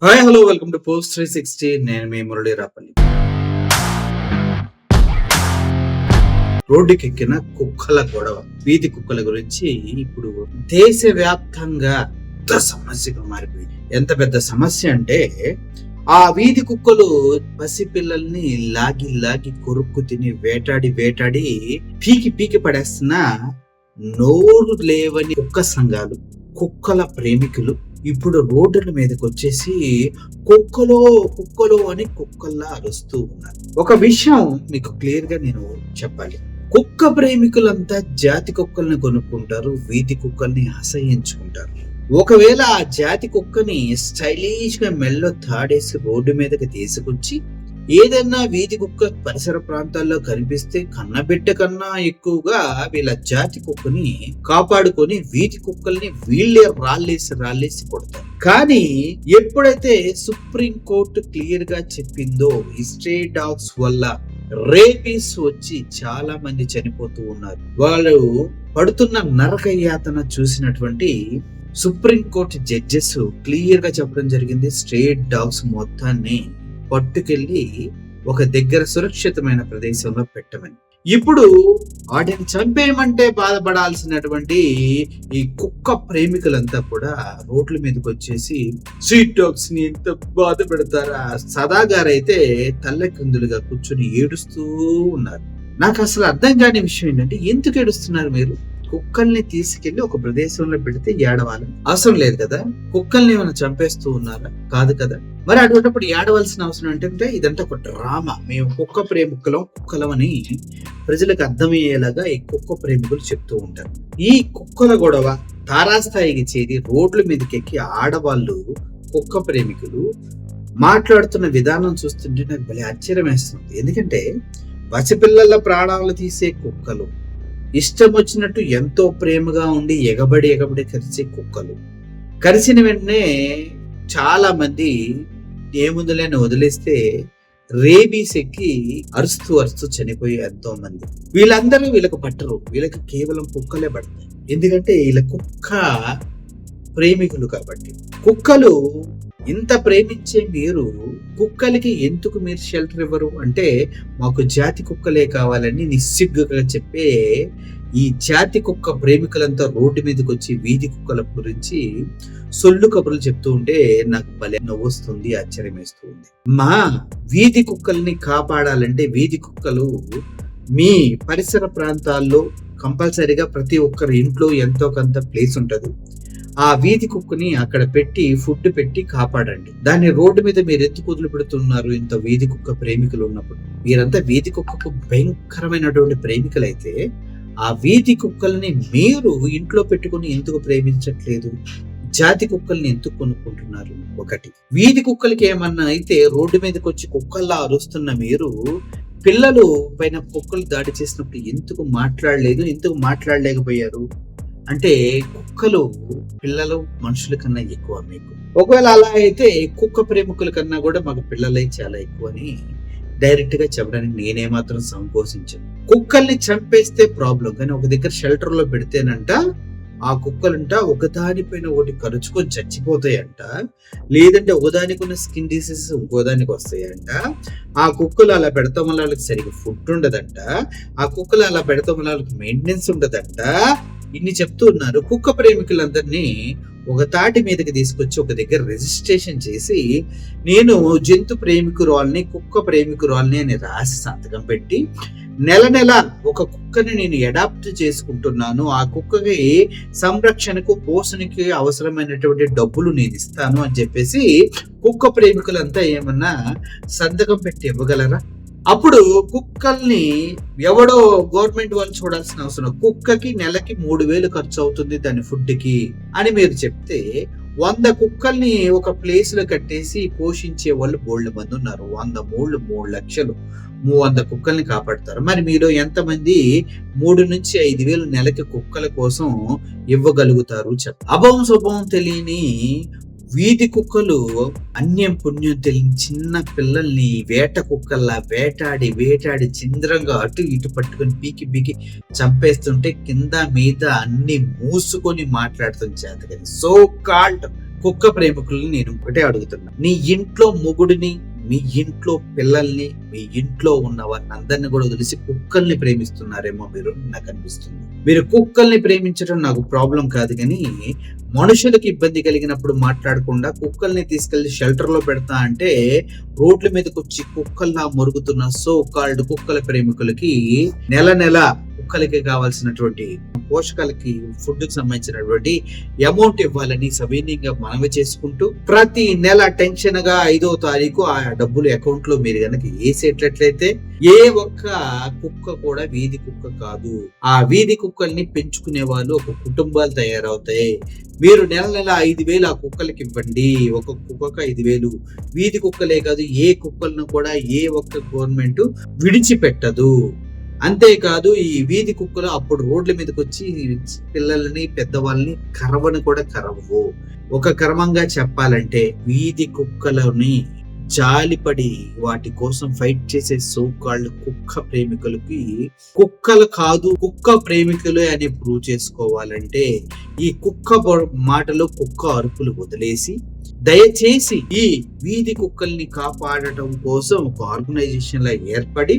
Hi hello welcome to post 360. నేను మీ మురళీ రాపల్లి. రోడ్డుకెక్కిన కుక్కల గొడవ, వీధి కుక్కల గురించి ఇప్పుడు దేశవ్యాప్తంగా పెద్ద సమస్యగా మారిపోయింది. ఎంత పెద్ద సమస్య అంటే ఆ వీధి కుక్కలు పసిపిల్లల్ని లాగి లాగి కొరుక్కు తిని వేటాడి పీకి పడేస్తున్న నోరు లేవని కుక్క సంఘాలు, కుక్కల ప్రేమికులు ఇప్పుడు రోడ్డుల మీదకి వచ్చేసి కుక్కలో అని కుక్కల్లా అరుస్తూ ఉన్నారు. ఒక విషయం మీకు క్లియర్ గా నేను చెప్పాలి. కుక్క ప్రేమికులంతా జాతి కుక్కల్ని కొనుక్కుంటారు, వీధి కుక్కల్ని అసహ్యించుకుంటారు. ఒకవేళ ఆ జాతి కుక్కని స్టైలిష్ గా మెల్లో తాడేసి రోడ్డు మీదకి తీసుకొచ్చి ఏదైనా వీధి కుక్క పరిసర ప్రాంతాల్లో కనిపిస్తే కన్నబిడ్డ కన్నా ఎక్కువగా వీళ్ళ జాతి కుక్కని కాపాడుకొని వీధి కుక్కల్ని వీళ్ళే రాళ్ళేసి కొడతారు. కానీ ఎప్పుడైతే సుప్రీం కోర్టు క్లియర్ గా చెప్పిందో ఈ స్ట్రే డాగ్స్ వల్ల రేపీస్ వచ్చి చాలా మంది చనిపోతూ ఉన్నారు, వాళ్ళు పడుతున్న నరక యాతన చూసినటువంటి సుప్రీం కోర్టు జడ్జెస్ క్లియర్ గా చెప్పడం జరిగింది. స్ట్రే డాగ్స్ మొత్తాన్ని పట్టుకెళ్లి ఒక దగ్గర సురక్షితమైన ప్రదేశంలో పెట్టమని. ఇప్పుడు వాటిని చంపేయమంటే బాధపడాల్సినటువంటి ఈ కుక్క ప్రేమికులంతా కూడా రోడ్ల మీదకి వచ్చేసి స్ట్రీట్ డాగ్స్ ని ఎంత బాధ పెడతారా. సదాగారైతే తల్లకిందులుగా కూర్చొని ఏడుస్తూ ఉన్నారు. నాకు అసలు అర్థం కాని విషయం ఏంటంటే, ఎందుకు ఏడుస్తున్నారు మీరు? కుక్కల్ని తీసుకెళ్లి ఒక ప్రదేశంలో పెడితే ఏడవాలి అవసరం లేదు కదా. కుక్కల్ని ఏమైనా చంపేస్తూ ఉన్నారా? కాదు కదా. మరి అటువంటిప్పుడు ఏడవలసిన అవసరం ఏంటంటే ఇదంతా ఒక డ్రామా. మేము కుక్కలం అని ప్రజలకు అర్థమయ్యేలాగా ఈ కుక్క ప్రేమికులు చెప్తూ ఉంటారు. ఈ కుక్కల గొడవ తారాస్థాయికి చేరి రోడ్ల మీదకెక్కి ఆడవాళ్ళు, కుక్క ప్రేమికులు మాట్లాడుతున్న విధానం చూస్తుంటే నాకు భలే ఆశ్చర్యం వేస్తుంది. ఎందుకంటే పసిపిల్లల ప్రాణాలు తీసే కుక్కలు, ఇష్టం వచ్చినట్టు ఎంతో ప్రేమగా ఉండి ఎగబడి కరిచే కుక్కలు, కరిచిన వెంటనే చాలా మంది ఏముందులేని వదిలేస్తే రేబీస్ ఎక్కి అరుస్తూ చనిపోయి ఎంతో మంది. వీళ్ళకు పట్టరు, వీళ్ళకి కేవలం కుక్కలే పడతాయి. ఎందుకంటే వీళ్ళ కుక్క ప్రేమికులు కాబట్టి. కుక్కలు ఇంత ప్రేమించే మీరు కుక్కలకి ఎందుకు మీరు షెల్టర్ ఇవ్వరు అంటే, మాకు జాతి కుక్కలే కావాలని నిస్సిగ్గుగా చెప్పే ఈ జాతి కుక్క ప్రేమికులంతా రోడ్డు మీదకి వచ్చి వీధి కుక్కల గురించి సొల్లు కబుర్లు చెప్తూ ఉంటే నాకు భలే నవ్వొస్తుంది, ఆశ్చర్యం వేస్తుంది. మా వీధి కుక్కల్ని కాపాడాలంటే వీధి కుక్కలు మీ పరిసర ప్రాంతాల్లో కంపల్సరీగా ప్రతి ఒక్కరి ఇంట్లో ఎంతో కొంత ప్లేస్ ఉంటది. ఆ వీధి కుక్కని అక్కడ పెట్టి ఫుడ్ పెట్టి కాపాడండి. దాన్ని రోడ్డు మీద మీరు ఎందుకు వదిలి పెడుతున్నారు? ఇంత వీధి కుక్క ప్రేమికులు ఉన్నప్పుడు మీరంతా వీధి కుక్కకు భయంకరమైనటువంటి ప్రేమికులైతే ఆ వీధి కుక్కల్ని మీరు ఇంట్లో పెట్టుకుని ఎందుకు ప్రేమించట్లేదు? జాతి కుక్కల్ని ఎందుకు కొనుక్కుంటున్నారు? ఒకటి, వీధి కుక్కలకి ఏమన్నా అయితే రోడ్డు మీదకి వచ్చి కుక్కల్లా అరుస్తున్న మీరు పిల్లలు పైన కుక్కలు దాడి చేసినప్పుడు ఎందుకు మాట్లాడలేకపోయారు? అంటే కుక్కలు పిల్లలు మనుషుల కన్నా ఎక్కువ మీకు. ఒకవేళ అలా అయితే కుక్క ప్రేమికుల కన్నా కూడా మాకు పిల్లలే చాలా ఎక్కువ అని డైరెక్ట్ గా చెప్పడానికి నేనేమాత్రం సంకోచించాను. కుక్కల్ని చంపేస్తే ప్రాబ్లం, కానీ ఒక దగ్గర షెల్టర్ లో పెడితేనంట ఆ కుక్కలంట ఒకదానిపైన ఒకటి కరుచుకొని చచ్చిపోతాయంట, లేదంటే ఒకదానికి ఉన్న స్కిన్ డిసీజెస్ ఇంకోదానికి వస్తాయంట. ఆ కుక్కలు అలా పెడతాం వల్ల వాళ్ళకి సరిగ్గా ఫుడ్ ఉండదంట, ఆ కుక్కలు అలా పెడతాం వల్ల వాళ్ళకి మెయింటెనెన్స్ ఉండదంట. ఇన్ని చెప్తూ ఉన్నారు. కుక్క ప్రేమికులందరినీ ఒక తాటి మీదకి తీసుకొచ్చి ఒక దగ్గర రిజిస్ట్రేషన్ చేసి, నేను జంతు ప్రేమికురాల్ని, కుక్క ప్రేమికురాల్ని అని రాసి సంతకం పెట్టి నెల ఒక కుక్కని నేను అడాప్ట్ చేసుకుంటున్నాను, ఆ కుక్కకి సంరక్షణకు పోషణకి అవసరమైనటువంటి డబ్బులు నేను ఇస్తాను అని చెప్పేసి కుక్క ప్రేమికులంతా ఏమన్నా సంతకం పెట్టి ఇవ్వగలరా? అప్పుడు కుక్కల్ని ఎవడో గవర్నమెంట్ వాళ్ళు చూడాల్సిన అవసరం. కుక్కకి నెలకి 3,000 ఖర్చు అవుతుంది దాని ఫుడ్ కి అని మీరు చెప్తే 100 కుక్కల్ని ఒక ప్లేస్ లో కట్టేసి పోషించే వాళ్ళు బోల్డ్ మంది ఉన్నారు. 100 3 లక్షలు 100 కుక్కల్ని కాపాడతారు. మరి మీరు ఎంతమంది 3 నుంచి 5,000 నెలకి కుక్కల కోసం ఇవ్వగలుగుతారు? అభవం శుభం తెలియని వీధి కుక్కలు అన్యం పుణ్యం తెలియని చిన్న పిల్లల్ని వేట కుక్కల్లా వేటాడి చింద్రంగా అటు ఇటు పట్టుకొని పీకి చంపేస్తుంటే కింద మీద అన్ని మూసుకొని మాట్లాడుతుంది చేత. సో కాల్డ్ కుక్క ప్రేమికుల్ని నేను ఒకటే అడుగుతున్నా, నీ ఇంట్లో మొగుడిని, మీ ఇంట్లో పిల్లల్ని, మీ ఇంట్లో ఉన్న వారిని అందరిని కూడా వదిలేసి కుక్కల్ని ప్రేమిస్తున్నారేమో మీరు, నాకు అనిపిస్తుంది. మీరు కుక్కల్ని ప్రేమించడం నాకు ప్రాబ్లం కాదు, కానీ మనుషులకు ఇబ్బంది కలిగినప్పుడు మాట్లాడకుండా కుక్కల్ని తీసుకెళ్లి షెల్టర్ లో పెడతా అంటే రోడ్ల మీదకి వచ్చి కుక్కల్లా మరుగుతున్న సో కాల్డ్ కుక్కల ప్రేమికులకి నెల కుక్కలకి కావాల్సినటువంటి పోషకాలకి ఫుడ్ కి సంబంధించినటువంటి అమౌంట్ ఇవ్వాలని సవినీయంగా మనవి చేసుకుంటూ, ప్రతి నెల టెన్షన్ గా 5వ తారీఖు ఆ డబ్బులు అకౌంట్ లో మీరు గనక వేసేటట్లయితే ఏ ఒక్క కుక్క కూడా వీధి కుక్క కాదు. ఆ వీధి కుక్కల్ని పెంచుకునే వాళ్ళు ఒక కుటుంబాలు తయారవుతాయి. మీరు నెల 5,000 ఆ కుక్కలకి ఇవ్వండి. ఒక కుక్కకు 5,000. వీధి కుక్కలే కాదు, ఏ కుక్కలను కూడా ఏ ఒక్క గవర్నమెంట్ విడిచిపెట్టదు. అంతేకాదు, ఈ వీధి కుక్కలు అప్పుడు రోడ్ల మీదకి వచ్చి పిల్లల్ని, పెద్దవాళ్ళని కరవని కూడా కరవవు. ఒక క్రమంగా చెప్పాలంటే వీధి కుక్కలని జాలిపడి వాటి కోసం ఫైట్ చేసే సోకాళ్ళు కుక్క ప్రేమికులకి కుక్కలు కాదు, కుక్క ప్రేమికులే అని ప్రూవ్ చేసుకోవాలంటే ఈ కుక్క మాటలు, కుక్క అరుపులు వదిలేసి దయచేసి ఈ వీధి కుక్కల్ని కాపాడటం కోసం ఒక ఆర్గనైజేషన్ లా ఏర్పడి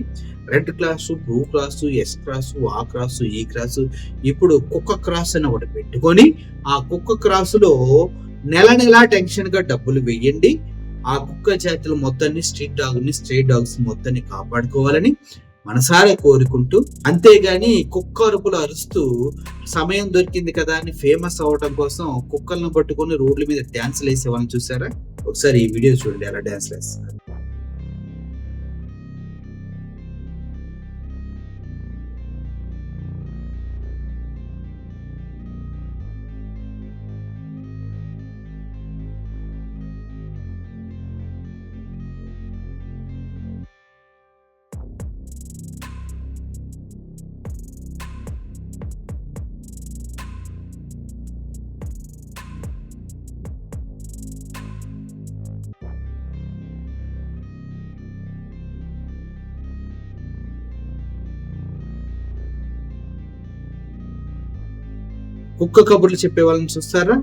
red cross, blue cross, S cross, ఆ క్రాస్, ఈ క్రాస్, ఇప్పుడు కుక్క క్రాస్ అని ఒకటి పెట్టుకొని ఆ కుక్క క్రాస్ లో నెల టెన్షన్ గా డబ్బులు వేయండి. ఆ కుక్క జాతులు మొత్తాన్ని, స్ట్రీట్ డాగ్స్ మొత్తాన్ని కాపాడుకోవాలని మనసారా కోరుకుంటూ, అంతేగాని కుక్క అరుపులు అరుస్తూ సమయం దొరికింది కదా అని ఫేమస్ అవడం కోసం కుక్కలను పట్టుకొని రోడ్ల మీద డాన్సులు వేసే వాళ్ళని చూసారా? ఒకసారి ఈ వీడియో చూడండి, అలా డాన్సులు వేస్తారు. కుక్క కబుర్లు చెప్పే వాళ్ళని చూస్తారా?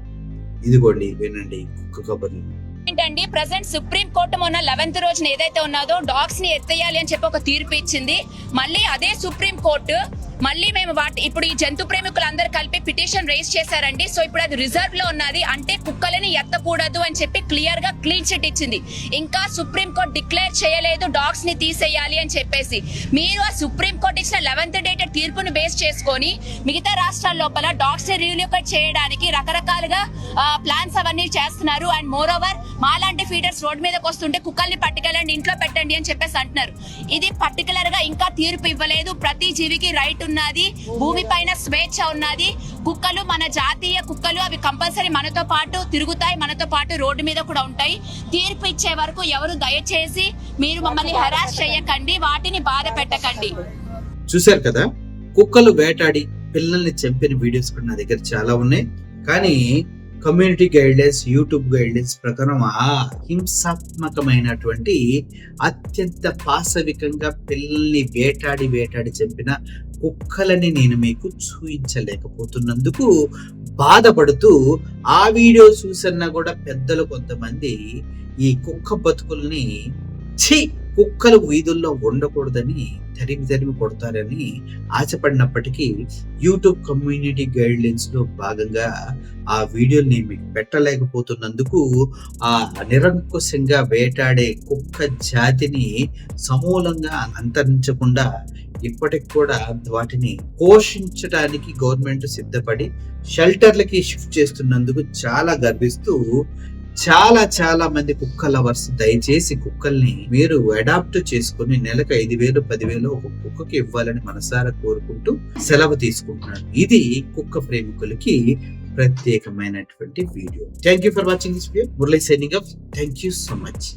ఇదిగోండి, వినండి కుక్క కబుర్లు. ఏంటండి, ప్రెసెంట్ సుప్రీం కోర్టు మొన్న 11th రోజున ఏదైతే ఉన్నదో డాగ్స్ ని ఎత్తేయాలి అని చెప్పి ఒక తీర్పు ఇచ్చింది. మళ్ళీ అదే సుప్రీం కోర్టు మళ్ళీ మేము ఇప్పుడు ఈ జంతు ప్రేమికులందరూ కలిపి పిటిషన్ రైజ్ చేశారండి. సో ఇప్పుడు అది రిజర్వ్ లో ఉన్నది, అంటే కుక్కలని ఎత్తకూడదు అని చెప్పి క్లియర్ గా క్లీన్ చిట్ ఇచ్చింది. ఇంకా సుప్రీం కోర్టు డిక్లేర్ చేయలేదు డాగ్స్ ని తీసేయాలి అని చెప్పేసి. మీరు ఆ సుప్రీం కోర్టు ఇచ్చిన 11th డేటెడ్ తీర్పును బేస్ చేసుకొని మిగతా రాష్ట్రాల లోపల డాగ్స్ ని రీలోకేట్ చేయడానికి రకరకాలుగా ప్లాన్స్ అవన్నీ చేస్తున్నారు. అండ్ మోర్ ఓవర్ మాలాంటి ఫీడర్స్ రోడ్ మీదకి వస్తుంటే కుక్కల్ని పట్టుకెళ్ళండి, ఇంట్లో పెట్టండి అని చెప్పేసి అంటున్నారు. ఇది పర్టికులర్ గా ఇంకా తీర్పు ఇవ్వలేదు. ప్రతి జీవికి రైట్ ఉన్నది, భూమి పైన స్వేచ్ఛ ఉన్నది. కుక్కలు మన జాతీయ కుక్కలు, అవి కంపల్సరీ మనతో పాటు తిరుగుతాయి, మనతో పాటు రోడ్డు మీద కూడా ఉంటాయి. తీర్పు ఇచ్చే వరకు ఎవరు దయచేసి మీరు మమ్మల్ని హెరాస్ చేయకండి, వాటిని బాధ పెట్టకండి. చూశారు కదా, కుక్కలు వేటాడి పిల్లల్ని చంపిన వీడియోస్ కూడా నా దగ్గర చాలా ఉన్నాయి. కానీ కమ్యూనిటీ గైడ్లైన్స్, యూట్యూబ్ గైడ్లైన్స్ ప్రకారం ఆ హింసాత్మకమైనటువంటి అత్యంత పాశవికంగా పిల్లల్ని వేటాడి చంపిన కుక్కలని నేను మీకు చూపించలేకపోతున్నందుకు బాధపడుతూ ఆ వీడియో చూసన్నా కూడా పెద్దలు కొంతమంది ఈ కుక్క బతుకుల్ని కుక్కలు వీధుల్లో ఉండకూడదని తరిమి కొడతారని ఆశపడినప్పటికీ యూట్యూబ్ కమ్యూనిటీ గైడ్లైన్స్ లో భాగంగా ఆ వీడియోని నేను మీకు పెట్టలేకపోతున్నందుకు ఆ నిరంకుశంగా వేటాడే కుక్క జాతిని సమూలంగా అంతరించకుండా ఇప్పటికి కూడా వాటిని పోషించడానికి గవర్నమెంట్ సిద్ధపడి షెల్టర్లకి షిఫ్ట్ చేస్తున్నందుకు చాలా గర్విస్తూ చాలా మంది కుక్క లవర్స్ దయచేసి కుక్కల్ని మీరు అడాప్ట్ చేసుకుని నెలకు 5,000, 10,000 ఒక కుక్కకి ఇవ్వాలని మనసారా కోరుకుంటూ సెలవు తీసుకుంటున్నాను. ఇది కుక్క ప్రేమికులకి ప్రత్యేకమైనటువంటి video. Thank you for watching this video. Murali signing off. Thank you so much.